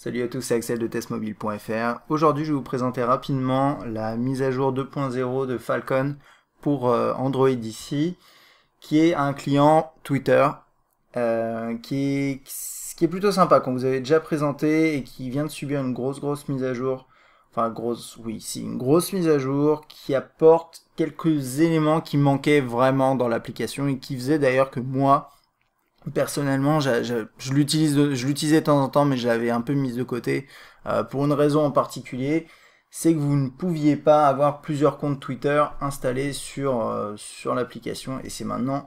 Salut à tous, c'est Axel de testmobile.fr. Aujourd'hui, je vais vous présenter rapidement la mise à jour 2.0 de Falcon pour Android ici, qui est un client Twitter qui est plutôt sympa, qu'on vous avait déjà présenté et qui vient de subir une grosse mise à jour. Enfin, une grosse mise à jour qui apporte quelques éléments qui manquaient vraiment dans l'application et qui faisait d'ailleurs que moi, personnellement, je l'utilisais de temps en temps, mais je l'avais un peu mise de côté pour une raison en particulier, c'est que vous ne pouviez pas avoir plusieurs comptes Twitter installés sur l'application, et c'est maintenant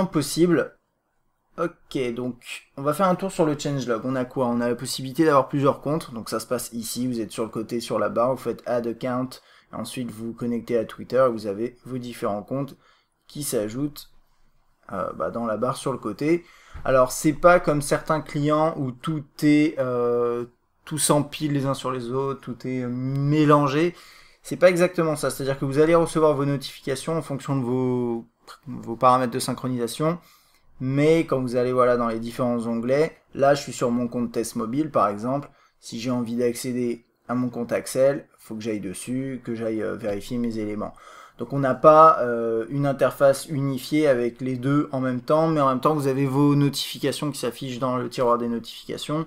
possible. Ok, donc on va faire un tour sur le changelog. On a quoi? On a la possibilité d'avoir plusieurs comptes, donc ça se passe ici, vous êtes sur le côté, sur la barre, vous faites Add Account, et ensuite vous vous connectez à Twitter, et vous avez vos différents comptes qui s'ajoutent dans la barre sur le côté. Alors c'est pas comme certains clients où tout s'empile les uns sur les autres, tout est mélangé. C'est pas exactement ça, c'est-à-dire que vous allez recevoir vos notifications en fonction de vos paramètres de synchronisation, mais quand vous allez dans les différents onglets, là je suis sur mon compte test mobile par exemple, si j'ai envie d'accéder à mon compte Axel, il faut que j'aille dessus, que j'aille vérifier mes éléments. Donc on n'a pas une interface unifiée avec les deux en même temps, mais en même temps vous avez vos notifications qui s'affichent dans le tiroir des notifications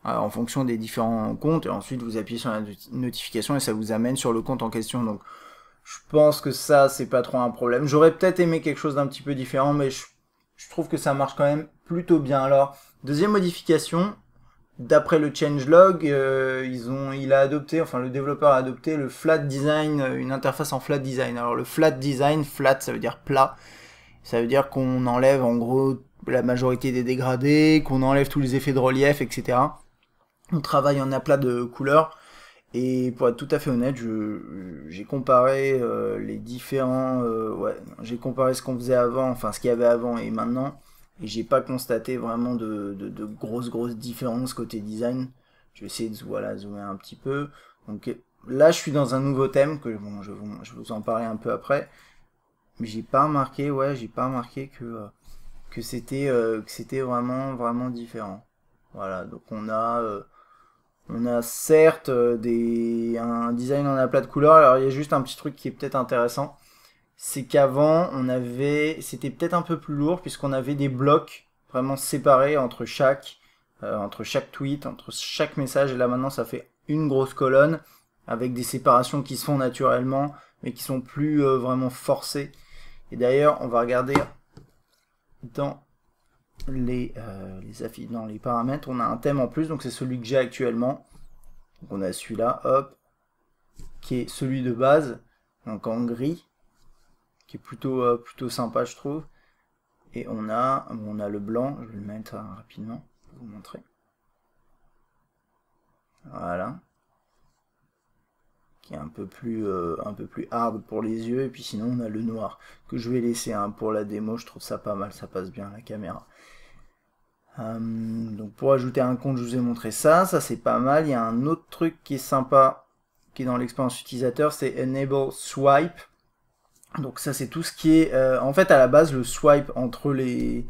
en fonction des différents comptes, et ensuite vous appuyez sur la notification et ça vous amène sur le compte en question. Donc je pense que ça c'est pas trop un problème. J'aurais peut-être aimé quelque chose d'un petit peu différent, mais je trouve que ça marche quand même plutôt bien. Alors deuxième modification, d'après le changelog, le développeur a adopté le flat design, une interface en flat design. Alors le flat design, flat ça veut dire plat, ça veut dire qu'on enlève en gros la majorité des dégradés, qu'on enlève tous les effets de relief, etc. On travaille en aplat de couleurs, et pour être tout à fait honnête, j'ai comparé les différents, j'ai comparé ce qu'on faisait avant, enfin ce qu'il y avait avant et maintenant, et j'ai pas constaté vraiment de grosses différences côté design. Je vais essayer de zoomer un petit peu. Donc là je suis dans un nouveau thème que bon, je vais vous en parler un peu après, mais j'ai pas remarqué que c'était vraiment différent. Voilà, donc on a certes un design en aplat de couleurs. Alors il y a juste un petit truc qui est peut-être intéressant, c'est qu'avant c'était peut-être un peu plus lourd puisqu'on avait des blocs vraiment séparés entre chaque tweet, entre chaque message, et là maintenant ça fait une grosse colonne avec des séparations qui se font naturellement mais qui sont plus vraiment forcées. Et d'ailleurs on va regarder dans les paramètres, on a un thème en plus, donc c'est celui que j'ai actuellement. Donc on a celui-là, hop, qui est celui de base, donc en gris, qui est plutôt sympa je trouve. Et on a le blanc, je vais le mettre rapidement pour vous montrer. Voilà. Qui est un peu plus hard pour les yeux, et puis sinon on a le noir, que je vais laisser pour la démo, je trouve ça pas mal, ça passe bien à la caméra. Donc pour ajouter un compte, je vous ai montré ça c'est pas mal. Il y a un autre truc qui est sympa, qui est dans l'expérience utilisateur, c'est Enable Swipe. Donc ça c'est tout ce qui est, en fait à la base le swipe le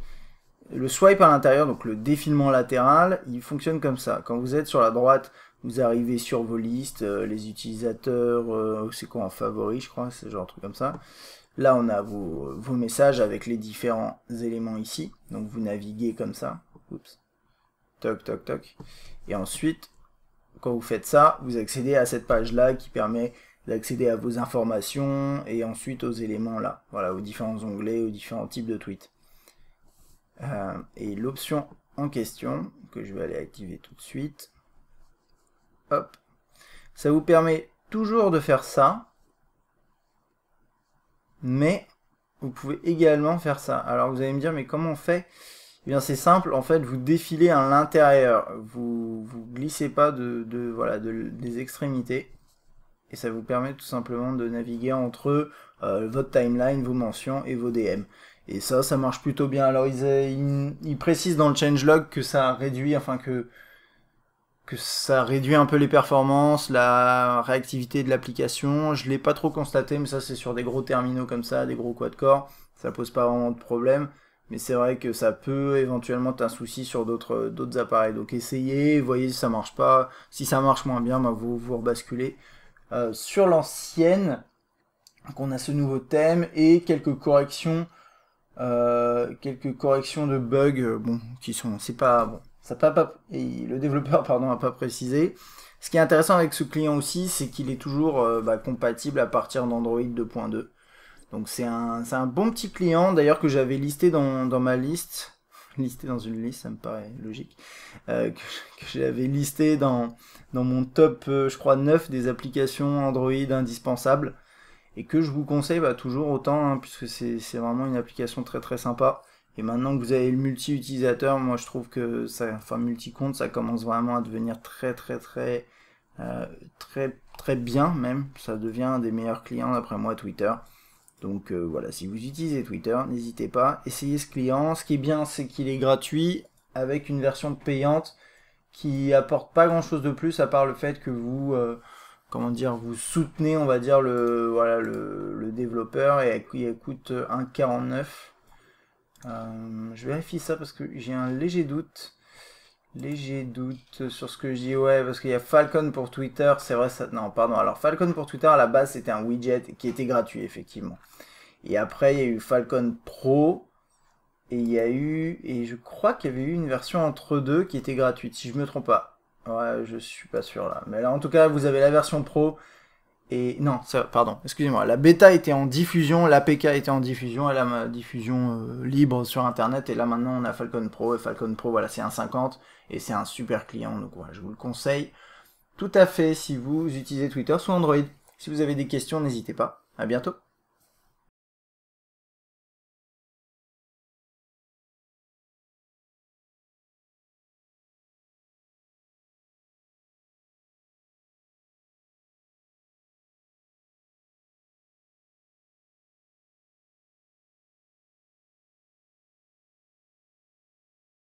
swipe à l'intérieur, donc le défilement latéral, il fonctionne comme ça. Quand vous êtes sur la droite, vous arrivez sur vos listes, les utilisateurs, c'est quoi en favori je crois, c'est genre un truc comme ça. Là on a vos messages avec les différents éléments ici, donc vous naviguez comme ça. Oups. Toc toc toc. Et ensuite, quand vous faites ça, vous accédez à cette page là qui permet d'accéder à vos informations et ensuite aux éléments là, voilà, aux différents onglets, aux différents types de tweets. Et l'option en question, que je vais aller activer tout de suite, hop, ça vous permet toujours de faire ça, mais vous pouvez également faire ça. Alors vous allez me dire, mais comment on fait? Eh bien c'est simple, en fait vous défilez à l'intérieur, vous glissez pas des extrémités, et ça vous permet tout simplement de naviguer entre votre timeline, vos mentions et vos DM. Et ça marche plutôt bien. Alors ils précisent dans le changelog que ça réduit, que ça réduit un peu les performances, la réactivité de l'application. Je l'ai pas trop constaté, mais ça c'est sur des gros terminaux comme ça, des gros quad-core, ça pose pas vraiment de problème. mais c'est vrai que ça peut éventuellement être un souci sur d'autres appareils. Donc essayez, voyez si ça marche pas. Si ça marche moins bien, bah, vous rebasculez sur l'ancienne. Donc on a ce nouveau thème et quelques corrections de bugs, bon, qui sont, c'est pas, bon, ça pas, et le développeur, pardon, a pas précisé. Ce qui est intéressant avec ce client aussi, c'est qu'il est toujours compatible à partir d'Android 2.2. Donc c'est un bon petit client, d'ailleurs, que j'avais listé dans ma liste, listé dans une liste, ça me paraît logique, que j'avais listé dans mon top, je crois, 9 des applications Android indispensables. Et que je vous conseille toujours autant, hein, puisque c'est vraiment une application très très sympa. Et maintenant que vous avez le multi-utilisateur, moi je trouve que ça, enfin multi-compte, ça commence vraiment à devenir très bien même. Ça devient un des meilleurs clients d'après moi Twitter. Donc voilà, si vous utilisez Twitter, n'hésitez pas, essayez ce client. Ce qui est bien, c'est qu'il est gratuit avec une version payante qui apporte pas grand chose de plus à part le fait que vous comment dire, vous soutenez, on va dire, le développeur, et il coûte 1,49. Je vérifie ça parce que j'ai un léger doute sur ce que je dis. Ouais, parce qu'il y a Falcon pour Twitter, c'est vrai, ça, non, pardon, alors Falcon pour Twitter, à la base, c'était un widget qui était gratuit, effectivement. Et après, il y a eu Falcon Pro, et je crois qu'il y avait eu une version entre deux qui était gratuite, si je me trompe pas. Ouais, je suis pas sûr là. Mais là, en tout cas, vous avez la version pro. Et non, pardon, excusez-moi. La bêta était en diffusion, l'APK était en diffusion, et la diffusion libre sur Internet. Et là, maintenant, on a Falcon Pro. Et Falcon Pro, voilà, c'est un 50. Et c'est un super client. Donc, voilà, je vous le conseille tout à fait si vous utilisez Twitter sous Android. Si vous avez des questions, n'hésitez pas. À bientôt.